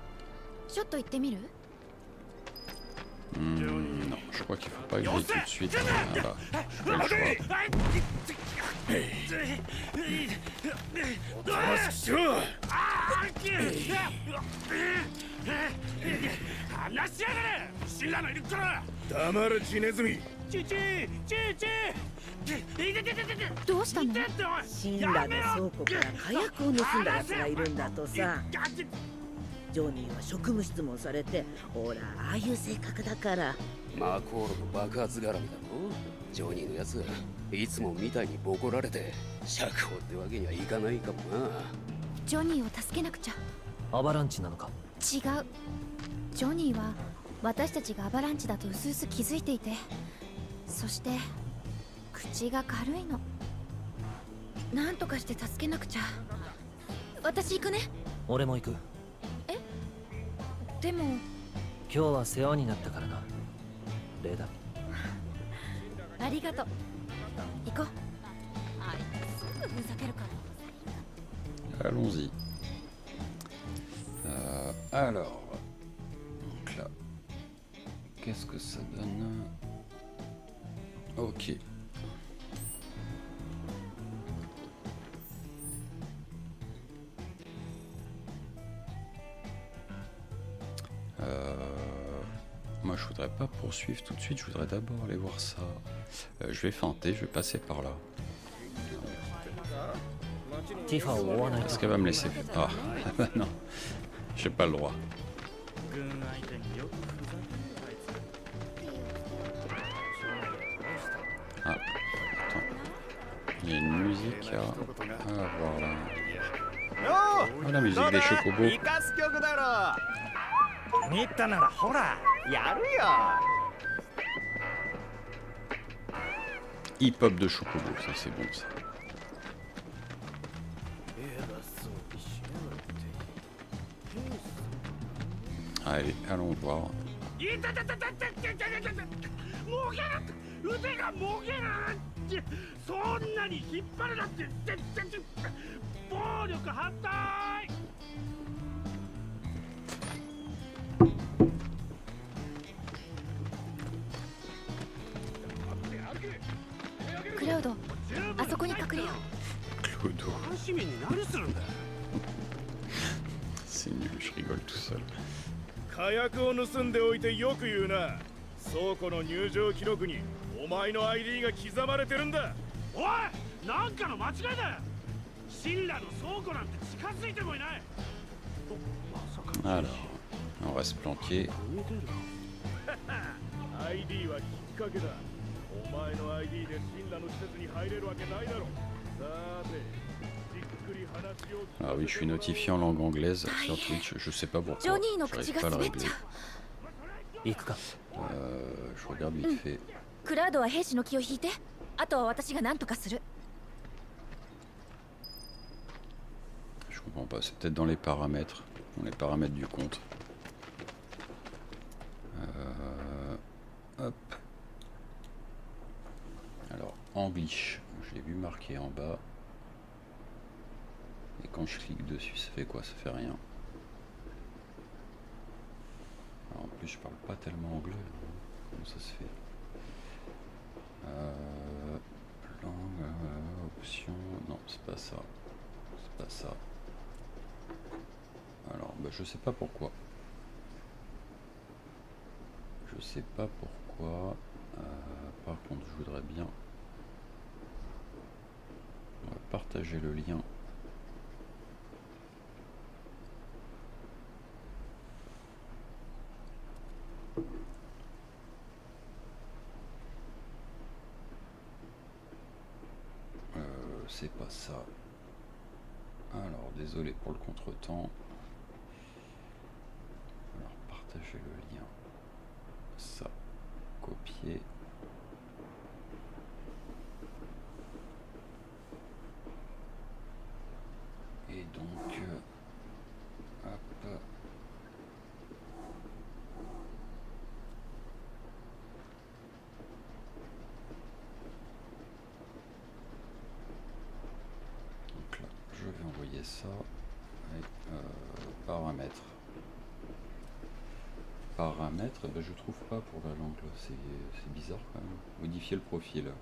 ちょっと行ってみる？ Non, je crois qu'il faut pas y aller tout de suite. Voilà, j'ai le choix. 話しやがれ！シンラのいるから黙る地ネズミ！どうしたの？シンラの倉庫から火薬を盗んだ奴がいるんだとさ。ジョニーは職務質問されて、ほらああいう性格だから。マコールの爆発絡みだろ。ジョニーのやついつもみたいにボコられて釈放ってわけにはいかないかもな。ジョニーを助けなくちゃ。アバランチなのか？違う。ジョニーは私たちがアバランチだと薄々気づいていて、そして口が軽いの。なんとかして助けなくちゃ。私行くね。俺も行く。でも今日は世話になったからな。礼だ。ありがとう。行こう。あいつすぐふざけるから。 Allons-y. Alors, donc là, qu'est-ce que ça donne? Ok. Moi je voudrais pas poursuivre tout de suite, je voudrais d'abord aller voir ça. Je vais feinter, je vais passer par là. Est-ce qu'elle va me laisser? Ah, bah non, j'ai pas le droit. Ah, attends. Il y a une musique à avoir là. Oh, la musique des chocobos. 見たならほらやるよ。 Hip-hop de chocobo, ça c'est bon ça. Allez, allons voir. 腕がもげるってそんなに引っ張るなって暴力反対。クラウド、あそこに隠れよう。 Clodo. 市民に何するんだ。 C'est nul, je rigole tout seul. 火薬を盗んでおいてよく言うな。倉庫の入場記録にお前の ID が刻まれてるんだ。おい、なんかの間違いだ。シンラの倉庫なんて近づいてもいない。 Alors, on va se planquer. ID はきっかけだ。お前の ID でシンラの施設に入れるわけないだろ。さて、じっくり話を。 Ah oui, je suis notifié en langue anglaise sur Twitch, je sais pas pourquoi. J'arrive pas à le régler. Je regarde vite fait. クラウドは兵士の気を引いて、あとは私が何とかする。 Je comprends pas, c'est peut-être dans les paramètres du compte. Hop. Alors, English, je l'ai vu marqué en bas. Et quand je clique dessus, ça fait quoi? Ça fait rien. Alors, en plus, je parle pas tellement anglais. Comment ça se fait? Langue, option, non, c'est pas ça. C'est pas ça. Alors, bah, je sais pas pourquoi. Je sais pas pourquoi. Par contre, je voudrais bien. On va partager le lien. C'est pas ça. Alors, désolé pour le contretemps. Alors, partager le lien. Ça. Copier. Et donc, hop. Donc là, je vais envoyer ça. Et, paramètres. Paramètres, ben, je trouve pas pour la langue, c'est bizarre quand même. Modifier le profil.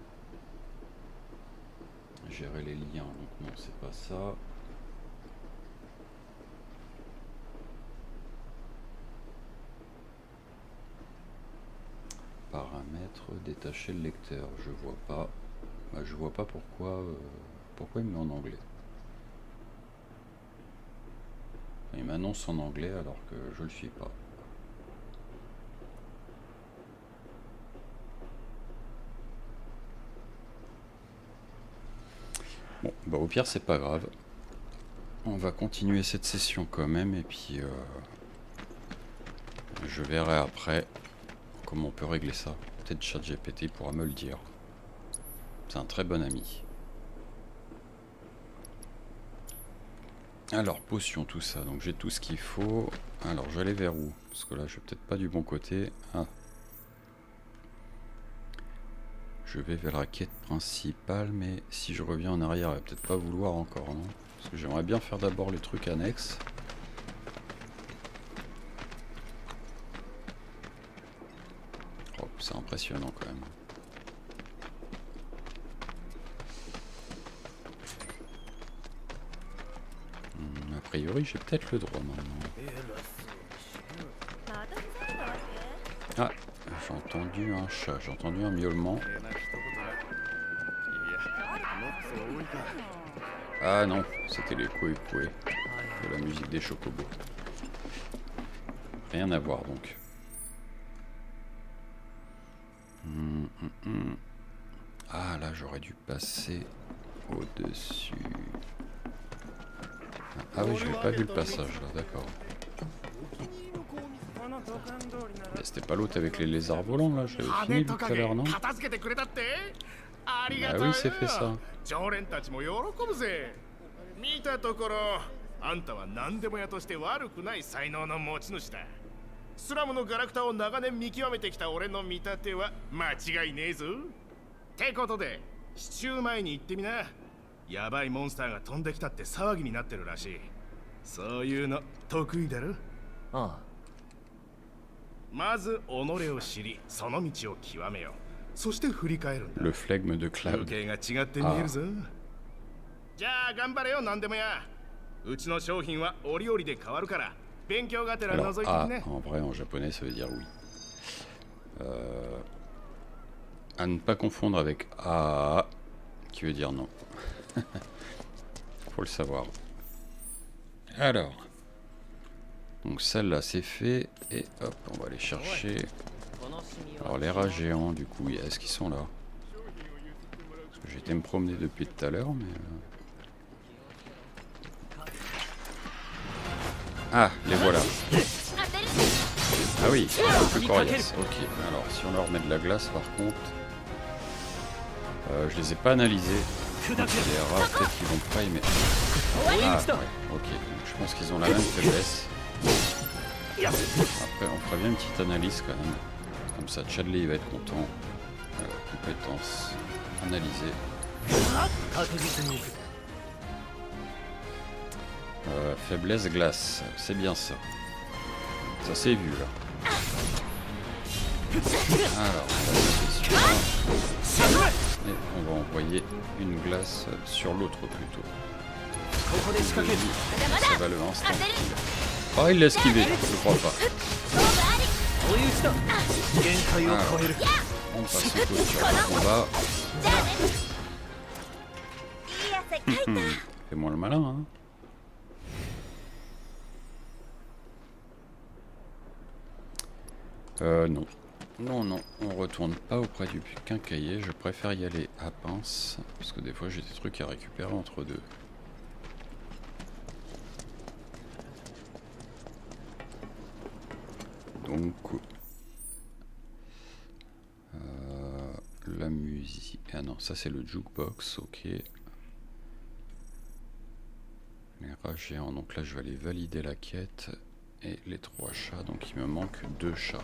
Gérer les liens, donc non, c'est pas ça. Paramètres, détacher le lecteur, je vois pas. Bah, je vois pas pourquoi il me met en anglais. Il m'annonce en anglais alors que je le suis pas. Bon, bah au pire c'est pas grave. On va continuer cette session quand même et puis je verrai après comment on peut régler ça. Peut-être ChatGPT pourra me le dire. C'est un très bon ami. Alors, potion, tout ça. Donc j'ai tout ce qu'il faut. Alors, je vais aller vers où? Parce que là, je vais peut-être pas du bon côté. Ah. Je vais vers la quête principale, mais si je reviens en arrière, elle va peut-être pas vouloir encore, non? Parce que j'aimerais bien faire d'abord les trucs annexes. Oh, c'est impressionnant quand même. A priori, j'ai peut-être le droit maintenant. Ah, j'ai entendu un chat, j'ai entendu un miaulement. Ah non, c'était les Koe de la musique des Chocobos. Rien à voir donc. Ah là, j'aurais dû passer au-dessus. Ah oui, j'avais pas vu le passage là, d'accord. Mais c'était pas l'autre avec les lézards volants là, j'avais fini tout à l'heure, non? Ah oui, c'est fait ça. 見たところあんたは何でも屋として悪くない才能の持ち主だ。スラムのガラクタを長年見極めてきた俺の見立ては間違いねえぞ。ってことでシチュー前に行ってみな。やばいモンスターが飛んできたって騒ぎになってるらしい。そういうの得意だろ？ああ。まず己を知り、その道を極めよう。そして振り返るんだ。Le flegme de Cloud. 風景が違って見えるぞ。じゃあ頑張れよ、何でもや。うちの商品は折々で変わるから勉強がてら覗いてきね。 En vrai, en japonais, ça veut dire oui. À ne pas confondre avec A, qui veut dire non. Faut le savoir. Alors, donc celle-là c'est fait et hop, on va aller chercher. Alors les rats géants, du coup, est-ce qu'ils sont là? Parce que j'ai été me promener depuis tout à l'heure, mais ah, les voilà. Ah oui, plus coriace. Ok, alors si on leur met de la glace par contre, je les ai pas analysés. Donc, les rares peut-être qu'ils vont pas aimer. Ah ouais, ok, donc, je pense qu'ils ont la même faiblesse. Après on fera bien une petite analyse quand même. Comme ça Chadley il va être content. Compétences analysées. Faiblesse glace, c'est bien ça. Ça c'est vu là. Alors, on va celui-là. Et on va envoyer une glace sur l'autre plutôt. Ça va le instant. Oh, il l'a esquivé, je crois pas. Alors, on passe au coup sur le combat. Fais-moi le malin, hein. Non. Non, on retourne pas auprès du quincailler, je préfère y aller à pince, parce que des fois j'ai des trucs à récupérer entre deux. Donc, la musique... Ah non, ça c'est le jukebox, ok. Les rats géants, donc là je vais aller valider la quête. Et les 3 chats, donc il me manque 2 chats.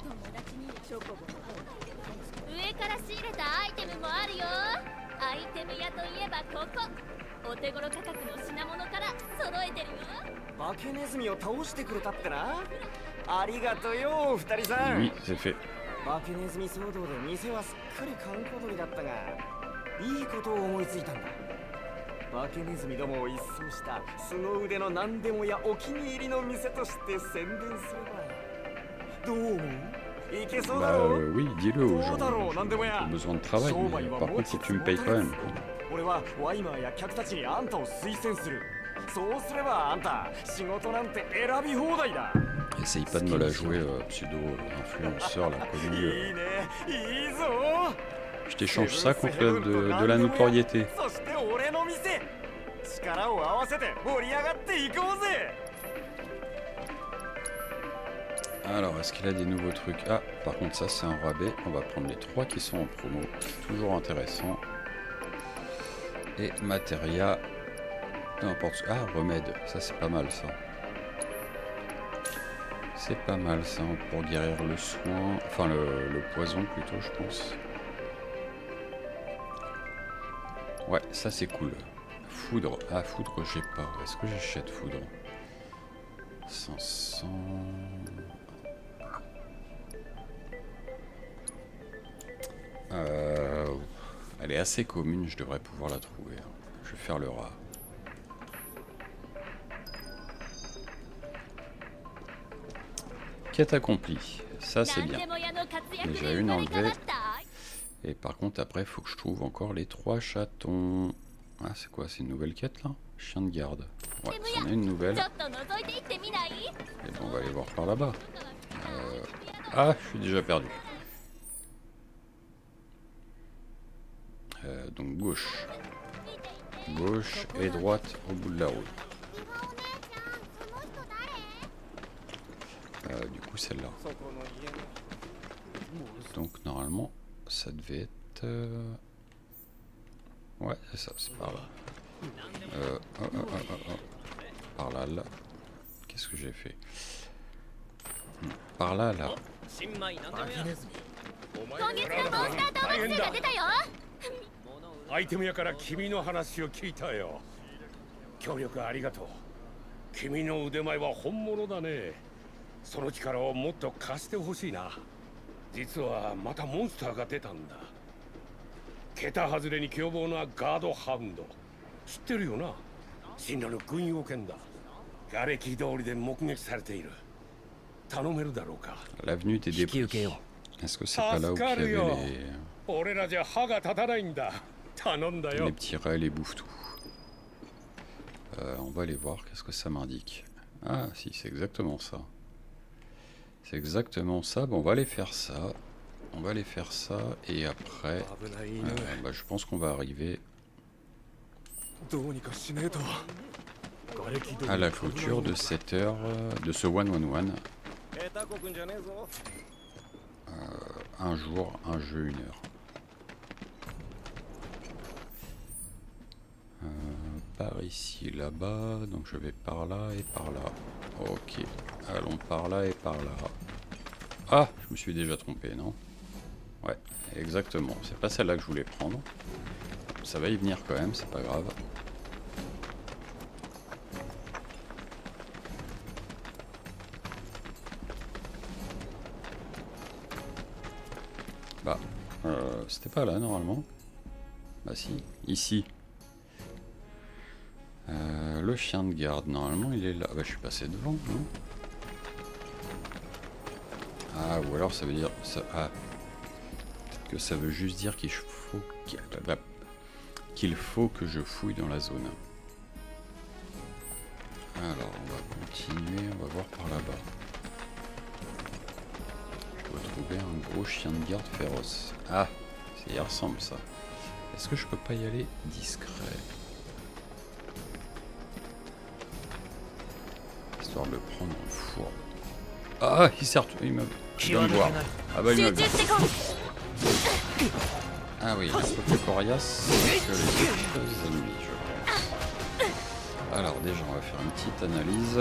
Oui, c'est fait. Bah oui, dis-le aux gens. J'ai besoin de travail, mais par contre faut que tu me payes quand même. Essaye pas de me la jouer pseudo-influenceur là, connu. Je t'échange ça contre de la notoriété. Alors, est-ce qu'il a des nouveaux trucs? Ah, par contre, ça c'est un rabais. On va prendre les 3 qui sont en promo. Toujours intéressant. Et Materia. N'importe quoi. Ah, remède. Ça c'est pas mal ça. C'est pas mal ça pour guérir le soin. Enfin, le poison plutôt, je pense. Ouais, ça c'est cool. Foudre. Ah, foudre, j'ai pas. Est-ce que j'achète foudre? 500... elle est assez commune, je devrais pouvoir la trouver. Je vais faire le rat. Quête accomplie. Ça c'est bien. Déjà une enlevée. Et par contre après il faut que je trouve encore les 3 chatons. Ah c'est quoi? C'est une nouvelle quête là? Chien de garde. Ouais, c'en est une nouvelle. Et bon, on va aller voir par là-bas. Ah, je suis déjà perdu. Donc gauche. Gauche et droite au bout de la route. Du coup celle-là. Donc normalement ça devait être... Ouais c'est ça, c'est par là. Par là, là. Qu'est-ce que j'ai fait? Par là, là. アイテム屋から君の話を聞いたよ。協力ありがとう。君の腕前は本物だね。その力をもっと貸してほしいな。実はまたモンスターが出たんだ。桁外れに凶暴なガードハウンド。知ってるよな。進路の軍用犬だ。瓦礫通りで目撃されている。頼めるだろうか。 L'avenue des débris. Est-ce que c'est pas là où il y avait les petits rats et les bouffes-tout? On va aller voir, qu'est-ce que ça m'indique? Ah si, c'est exactement ça. C'est exactement ça. Bon, on va aller faire ça. On va aller faire ça. Et après, bah, je pense qu'on va arriver à la clôture de cette heure, de ce 111. Un jour, un jeu, 1 heure. Par ici, là-bas, donc je vais par là et par là. Ok, allons par là et par là. Ah, je me suis déjà trompé, non? Ouais, exactement, c'est pas celle-là que je voulais prendre. Ça va y venir quand même, c'est pas grave. Bah, c'était pas là normalement. Bah si, ici. Le chien de garde, normalement il est là. Bah je suis passé devant, non? Ah, ou alors ça veut dire... Ça, ah, peut-être que ça veut juste dire qu'il faut que je fouille dans la zone. Alors, on va continuer, on va voir par là-bas. Je dois trouver un gros chien de garde féroce. Ah, ça y ressemble ça. Est-ce que je peux pas y aller discret? Histoire de le prendre en four. Ah, il s'est retourné, il va me voir. Ah bah il m'a vu. Ah oui, un peu plus coriace que les autres ennemis, je pense. Alors déjà, on va faire une petite analyse.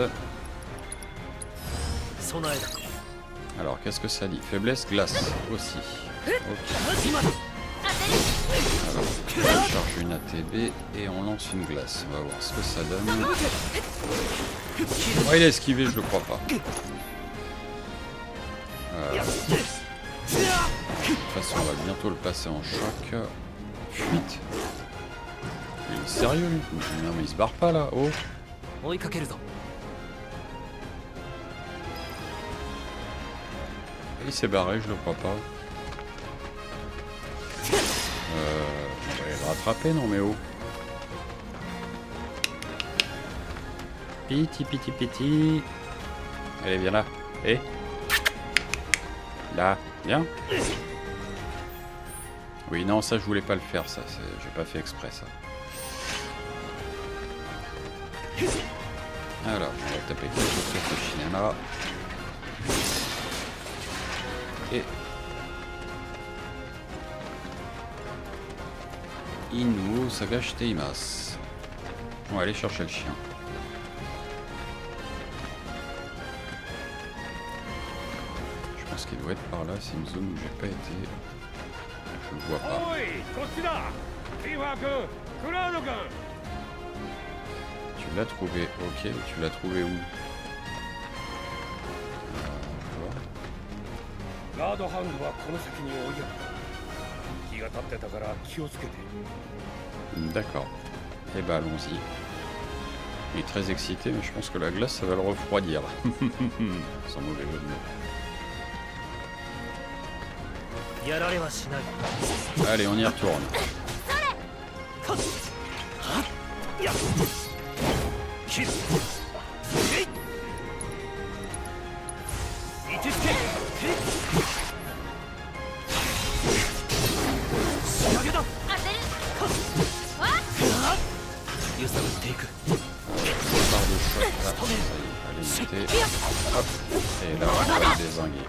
Alors, qu'est-ce que ça dit? Faiblesse, glace aussi. Ok. Alors, on charge une ATB et on lance une glace. On va voir ce que ça donne. Oh, il a esquivé, je le crois pas. De toute façon, on va bientôt le passer en choc. Fuite. Il est sérieux, lui? Non, mais il se barre pas là. Oh. Il s'est barré, je le crois pas. On va aller le rattraper, non mais oh. Piti piti piti. Allez, viens là. Et là, viens. Oui, non, ça je voulais pas le faire, ça. J'ai pas fait exprès, ça. Alors, on va taper quelque chose sur ce chien-là. Et... Inu Sagash Teimas. On va aller chercher le chien. Je pense qu'il doit être par là, c'est une zone où j'ai pas été. Je le vois pas. Tu l'as trouvé, ok, tu l'as trouvé où? D'accord. Et bah allons-y. Il est très excité, mais je pense que la glace, ça va le refroidir. Sans mauvais jeu de mots. Allez, on y retourne. Hop. Et là, on va le dézinguer.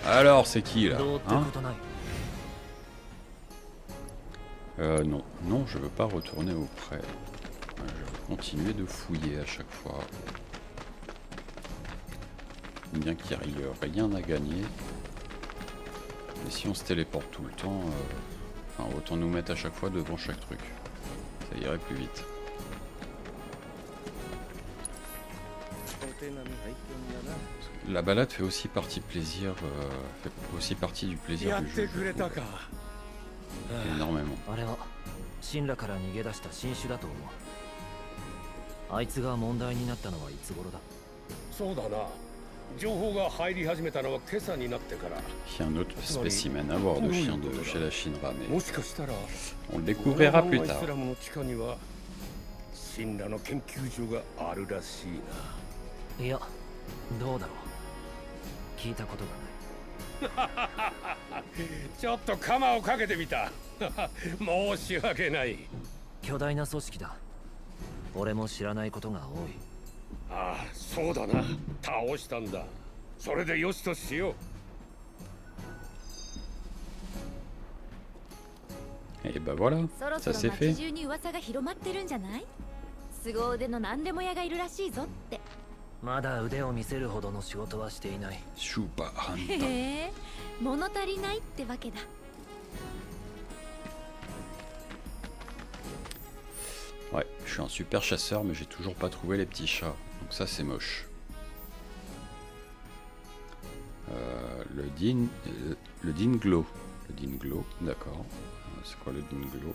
Alors, c'est qui, là, hein? Non. Non, je veux pas retourner auprès. Je vais continuer de fouiller à chaque fois. Bien qu'il n'y ait rien à gagner. Mais si on se téléporte tout le temps, enfin, autant nous mettre à chaque fois devant chaque truc. Ça irait plus vite. La balade fait aussi partie plaisir, fait aussi partie du plaisir du jeu. Énormément. Il y a un autre spécimen à voir de chien de chez la Shinra, mais on le découvrira plus tard. ああ、そうだな。倒したんだ。それでよしとしよう。Et bah voilà, そろ ça そ c'est ろ fait. 街中に噂が広まってるんじゃない？凄腕の何でも屋がいるらしいぞって。まだ腕を見せるほどの仕事はしていない。スーパーハンター。へえ、物足りないってわけだ。Ouais, je suis un super chasseur, mais j'ai toujours pas trouvé les petits chats. Donc ça, c'est moche. Le Dinglo. Le Dinglo, d'accord. C'est quoi le Dinglo?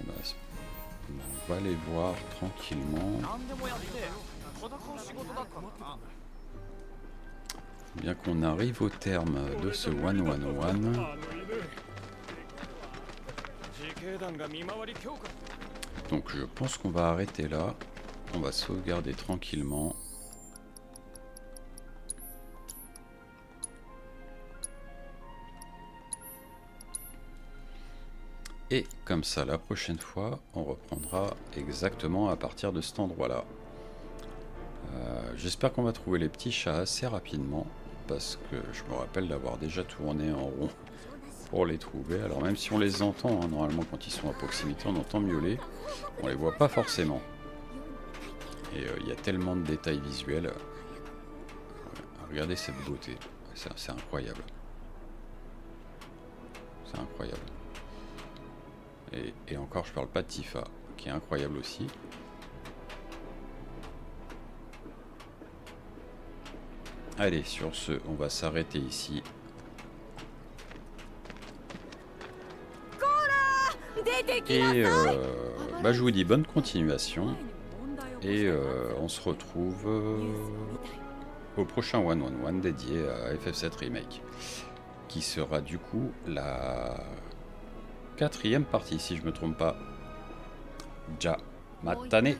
On va aller voir tranquillement. Bien qu'on arrive au terme de ce 111. Donc je pense qu'on va arrêter là. On va sauvegarder tranquillement. Et comme ça, la prochaine fois, on reprendra exactement à partir de cet endroit-là. J'espère qu'on va trouver les petits chats assez rapidement, parce que je me rappelle d'avoir déjà tourné en rond pour les trouver. Alors même si on les entend, hein, normalement quand ils sont à proximité, on entend miauler. On les voit pas forcément. Et il y a tellement de détails visuels. Regardez cette beauté. C'est incroyable. C'est incroyable. Et encore, je parle pas de Tifa, qui est incroyable aussi. Allez, sur ce, on va s'arrêter ici. Et bah, je vous dis bonne continuation. Et on se retrouve au prochain 111 dédié à FF7 Remake. Qui sera du coup la 4e partie, si je me trompe pas. Ja, matane.